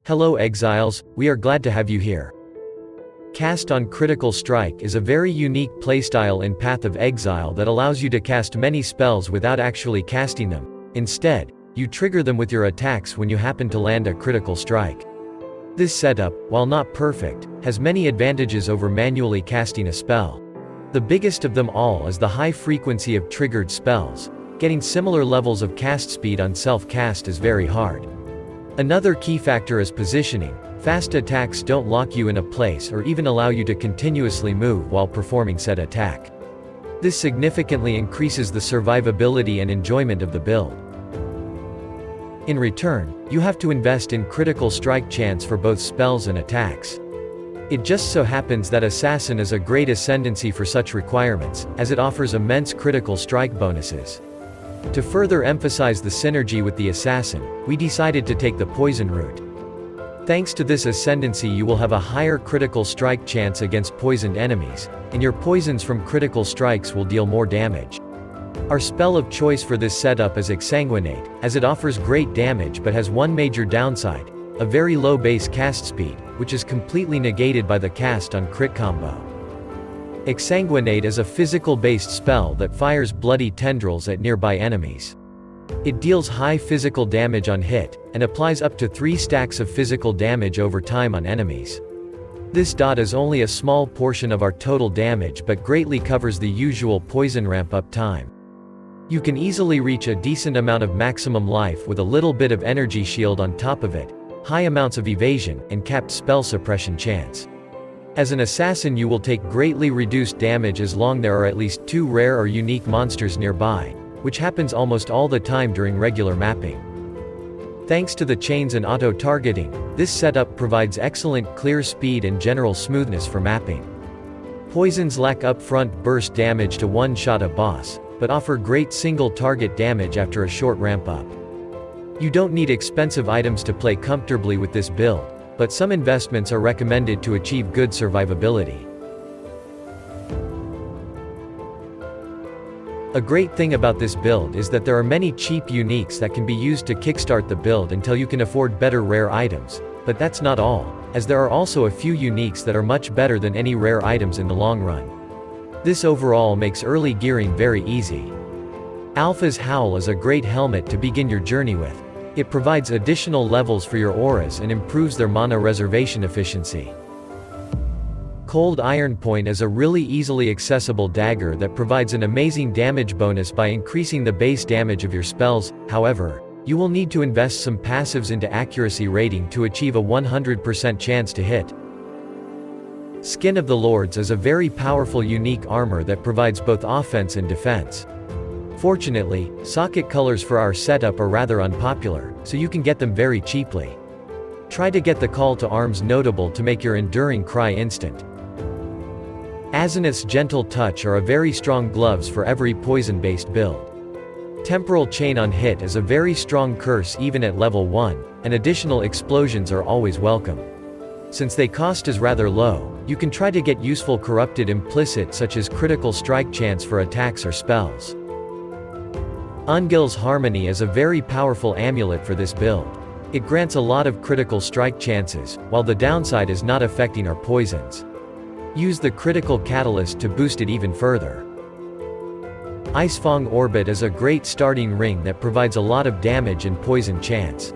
Hello Exiles, we are glad to have you here. Cast on Critical Strike is a very unique playstyle in Path of Exile that allows you to cast many spells without actually casting them. Instead, you trigger them with your attacks when you happen to land a critical strike. This setup, while not perfect, has many advantages over manually casting a spell. The biggest of them all is the high frequency of triggered spells. Getting similar levels of cast speed on self-cast is very hard. Another key factor is positioning. Fast attacks don't lock you in a place or even allow you to continuously move while performing said attack. This significantly increases the survivability and enjoyment of the build. In return, you have to invest in critical strike chance for both spells and attacks. It just so happens that Assassin is a great ascendancy for such requirements, as it offers immense critical strike bonuses. To further emphasize the synergy with the Assassin, we decided to take the poison route. Thanks to this ascendancy you will have a higher critical strike chance against poisoned enemies, and your poisons from critical strikes will deal more damage. Our spell of choice for this setup is Exsanguinate, as it offers great damage but has one major downside: a very low base cast speed, which is completely negated by the cast on crit combo. Exsanguinate is a physical-based spell that fires bloody tendrils at nearby enemies. It deals high physical damage on hit, and applies up to 3 stacks of physical damage over time on enemies. This dot is only a small portion of our total damage but greatly covers the usual poison ramp-up time. You can easily reach a decent amount of maximum life with a little bit of energy shield on top of it, high amounts of evasion, and capped spell suppression chance. As an assassin you will take greatly reduced damage as long there are at least 2 rare or unique monsters nearby, which happens almost all the time during regular mapping. Thanks to the chains and auto-targeting, this setup provides excellent clear speed and general smoothness for mapping. Poisons lack upfront burst damage to one-shot a boss, but offer great single-target damage after a short ramp-up. You don't need expensive items to play comfortably with this build, but some investments are recommended to achieve good survivability. A great thing about this build is that there are many cheap uniques that can be used to kickstart the build until you can afford better rare items, but that's not all, as there are also a few uniques that are much better than any rare items in the long run. This overall makes early gearing very easy. Alpha's Howl is a great helmet to begin your journey with. It provides additional levels for your auras and improves their mana reservation efficiency. Cold Iron Point is a really easily accessible dagger that provides an amazing damage bonus by increasing the base damage of your spells. However, you will need to invest some passives into accuracy rating to achieve a 100% chance to hit. Skin of the Lords is a very powerful unique armor that provides both offense and defense. Fortunately, socket colors for our setup are rather unpopular, so you can get them very cheaply. Try to get the call to arms notable to make your enduring cry instant. Azimuth's Gentle Touch are a very strong gloves for every poison-based build. Temporal Chain on hit is a very strong curse even at level 1, and additional explosions are always welcome. Since they cost is rather low, you can try to get useful corrupted implicit such as critical strike chance for attacks or spells. Ungil's Harmony is a very powerful amulet for this build. It grants a lot of critical strike chances, while the downside is not affecting our poisons. Use the critical catalyst to boost it even further. Icefang Orbit is a great starting ring that provides a lot of damage and poison chance.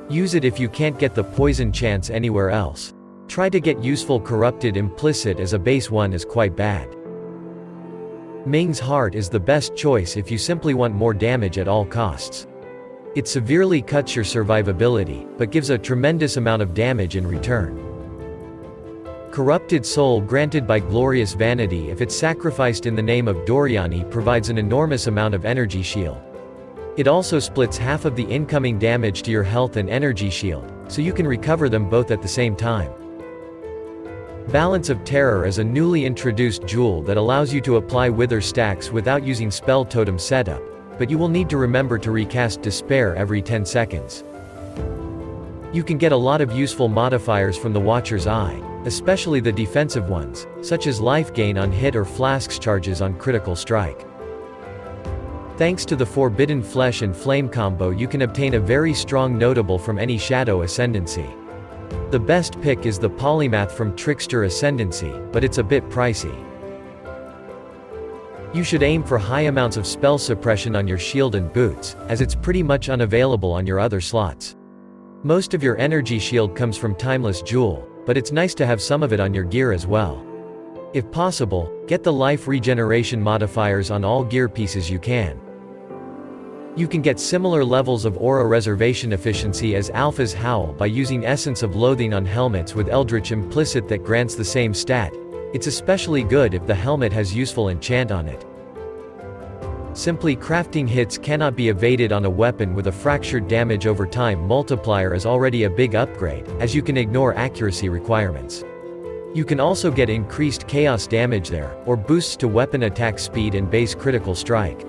Use it if you can't get the poison chance anywhere else. Try to get useful corrupted implicit as a base one is quite bad. Ming's Heart is the best choice if you simply want more damage at all costs. It severely cuts your survivability, but gives a tremendous amount of damage in return. Corrupted Soul granted by Glorious Vanity if it's sacrificed in the name of Doriani provides an enormous amount of energy shield. It also splits half of the incoming damage to your health and energy shield, so you can recover them both at the same time. Balance of Terror is a newly introduced jewel that allows you to apply Wither stacks without using Spell Totem setup, but you will need to remember to recast Despair every 10 seconds. You can get a lot of useful modifiers from the Watcher's Eye, especially the defensive ones, such as life gain on hit or Flasks charges on critical strike. Thanks to the Forbidden Flesh and Flame combo you can obtain a very strong notable from any Shadow Ascendancy. The best pick is the Polymath from Trickster Ascendancy, but it's a bit pricey. You should aim for high amounts of spell suppression on your shield and boots, as it's pretty much unavailable on your other slots. Most of your energy shield comes from Timeless Jewel, but it's nice to have some of it on your gear as well. If possible, get the life regeneration modifiers on all gear pieces you can. You can get similar levels of aura reservation efficiency as Alpha's Howl by using Essence of Loathing on helmets with Eldritch Implicit that grants the same stat. It's especially good if the helmet has useful enchant on it. Simply crafting hits cannot be evaded on a weapon with a fractured damage over time multiplier is already a big upgrade, as you can ignore accuracy requirements. You can also get increased chaos damage there, or boosts to weapon attack speed and base critical strike.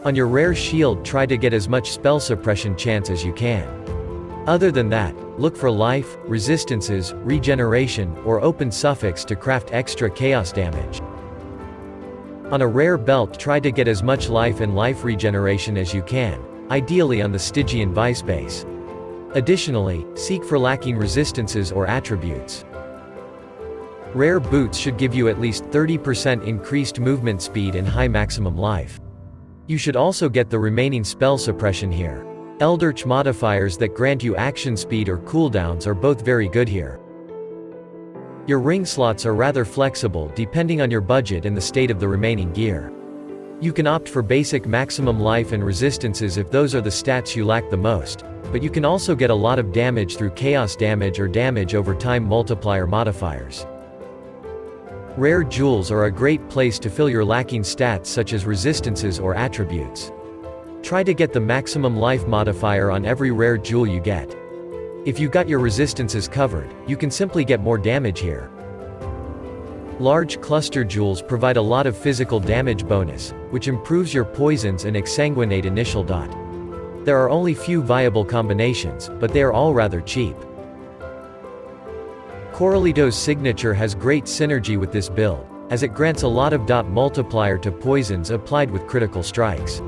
On your rare shield, try to get as much spell suppression chance as you can. Other than that, look for life, resistances, regeneration, or open suffix to craft extra chaos damage. On a rare belt, try to get as much life and life regeneration as you can, ideally on the Stygian Vice base. Additionally, seek for lacking resistances or attributes. Rare boots should give you at least 30% increased movement speed and high maximum life. You should also get the remaining spell suppression here. Eldritch modifiers that grant you action speed or cooldowns are both very good here. Your ring slots are rather flexible depending on your budget and the state of the remaining gear. You can opt for basic maximum life and resistances if those are the stats you lack the most, but you can also get a lot of damage through chaos damage or damage over time multiplier modifiers. Rare jewels are a great place to fill your lacking stats such as resistances or attributes. Try to get the maximum life modifier on every rare jewel you get. If you got your resistances covered, you can simply get more damage here. Large cluster jewels provide a lot of physical damage bonus, which improves your poisons and Exsanguinate initial dot. There are only few viable combinations, but they are all rather cheap. Coralito's signature has great synergy with this build, as it grants a lot of dot multiplier to poisons applied with critical strikes.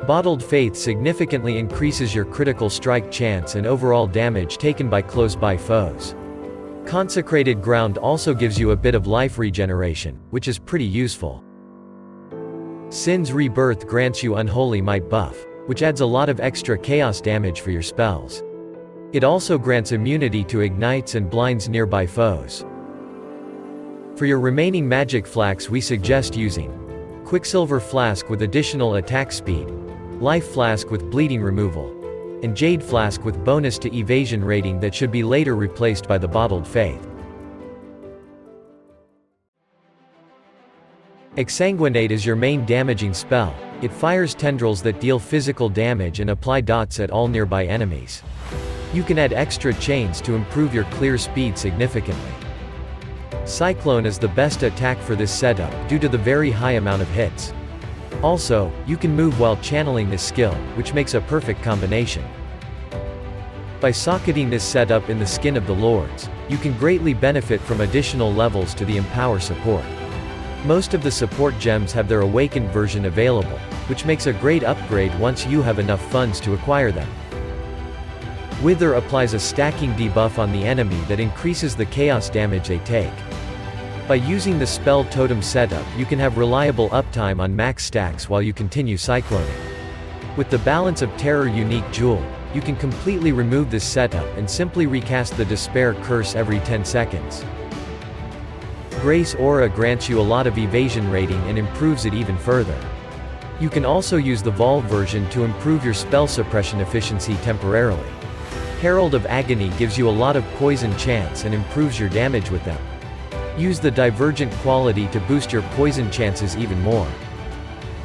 Bottled Faith significantly increases your critical strike chance and overall damage taken by close-by foes. Consecrated Ground also gives you a bit of life regeneration, which is pretty useful. Sin's Rebirth grants you Unholy Might buff, which adds a lot of extra chaos damage for your spells. It also grants immunity to ignites and blinds nearby foes. For your remaining magic flasks, we suggest using Quicksilver Flask with additional attack speed, Life Flask with bleeding removal, and Jade Flask with bonus to evasion rating that should be later replaced by the Bottled Faith. Exsanguinate is your main damaging spell. It fires tendrils that deal physical damage and apply dots at all nearby enemies. You can add extra chains to improve your clear speed significantly. Cyclone is the best attack for this setup due to the very high amount of hits. Also, you can move while channeling this skill, which makes a perfect combination. By socketing this setup in the Skin of the Lords, you can greatly benefit from additional levels to the Empower support. Most of the support gems have their Awakened version available, which makes a great upgrade once you have enough funds to acquire them. Wither applies a stacking debuff on the enemy that increases the chaos damage they take. By using the spell totem setup, you can have reliable uptime on max stacks while you continue cycloning. With the Balance of Terror unique jewel, you can completely remove this setup and simply recast the Despair Curse every 10 seconds. Grace Aura grants you a lot of evasion rating and improves it even further. You can also use the Vol version to improve your spell suppression efficiency temporarily. Herald of Agony gives you a lot of poison chance and improves your damage with them. Use the Divergent quality to boost your poison chances even more.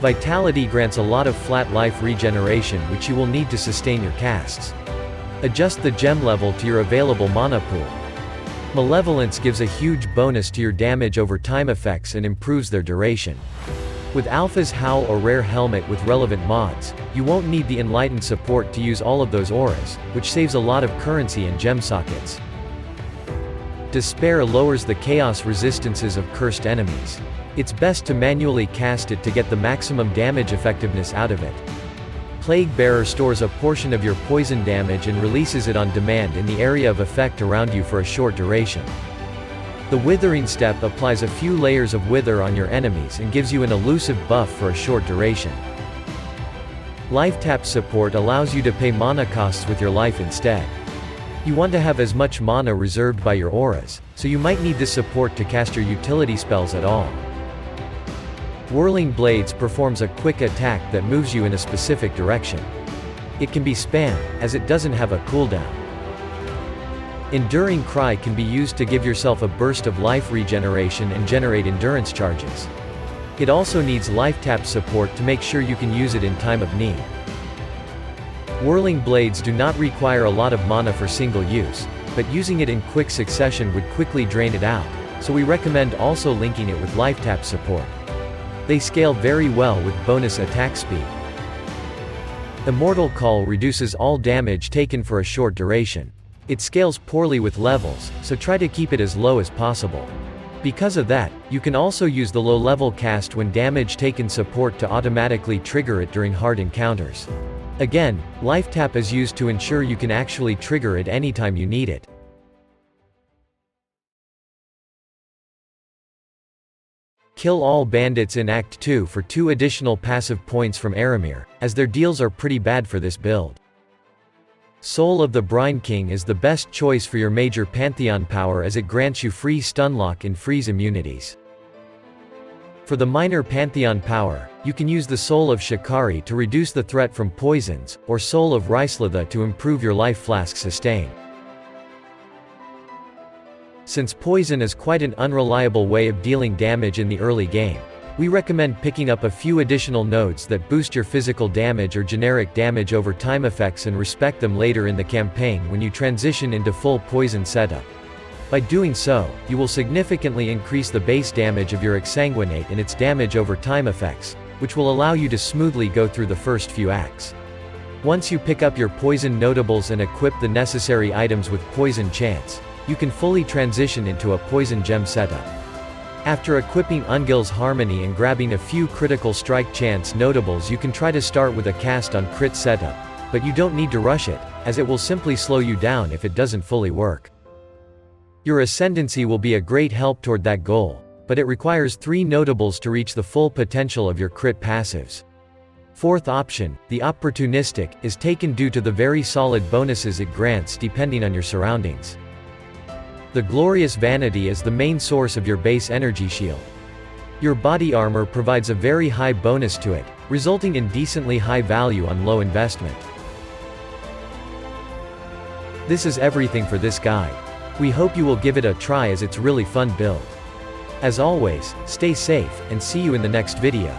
Vitality grants a lot of flat life regeneration which you will need to sustain your casts. Adjust the gem level to your available mana pool. Malevolence gives a huge bonus to your damage over time effects and improves their duration. With Alpha's Howl or Rare Helmet with relevant mods, you won't need the Enlightened support to use all of those auras, which saves a lot of currency and gem sockets. Despair lowers the chaos resistances of cursed enemies. It's best to manually cast it to get the maximum damage effectiveness out of it. Plague Bearer stores a portion of your poison damage and releases it on demand in the area of effect around you for a short duration. The Withering Step applies a few layers of wither on your enemies and gives you an elusive buff for a short duration. Life Tap support allows you to pay mana costs with your life instead. You want to have as much mana reserved by your auras, so you might need this support to cast your utility spells at all. Whirling Blades performs a quick attack that moves you in a specific direction. It can be spammed, as it doesn't have a cooldown. Enduring Cry can be used to give yourself a burst of life regeneration and generate endurance charges. It also needs Life Tap support to make sure you can use it in time of need. Whirling Blades do not require a lot of mana for single use, but using it in quick succession would quickly drain it out, so we recommend also linking it with Life Tap support. They scale very well with bonus attack speed. Immortal Call reduces all damage taken for a short duration. It scales poorly with levels, so try to keep it as low as possible. Because of that, you can also use the low-level cast when damage taken support to automatically trigger it during hard encounters. Again, Life Tap is used to ensure you can actually trigger it anytime you need it. Kill all bandits in Act 2 for 2 additional passive points from Aramir, as their deals are pretty bad for this build. Soul of the Brine King is the best choice for your major Pantheon power as it grants you free stunlock and freeze immunities. For the minor Pantheon power, you can use the Soul of Shikari to reduce the threat from poisons, or Soul of Ryslatha to improve your life flask sustain. Since poison is quite an unreliable way of dealing damage in the early game, we recommend picking up a few additional nodes that boost your physical damage or generic damage over time effects and respect them later in the campaign when you transition into full poison setup. By doing so, you will significantly increase the base damage of your Exsanguinate and its damage over time effects, which will allow you to smoothly go through the first few acts. Once you pick up your poison notables and equip the necessary items with poison chance, you can fully transition into a poison gem setup. After equipping Ungil's Harmony and grabbing a few critical strike chance notables, you can try to start with a cast on crit setup, but you don't need to rush it, as it will simply slow you down if it doesn't fully work. Your Ascendancy will be a great help toward that goal, but it requires 3 notables to reach the full potential of your crit passives. Fourth option, the Opportunistic, is taken due to the very solid bonuses it grants depending on your surroundings. The Glorious Vanity is the main source of your base energy shield. Your body armor provides a very high bonus to it, resulting in decently high value on low investment. This is everything for this guide. We hope you will give it a try as it's really fun build. As always, stay safe, and see you in the next video.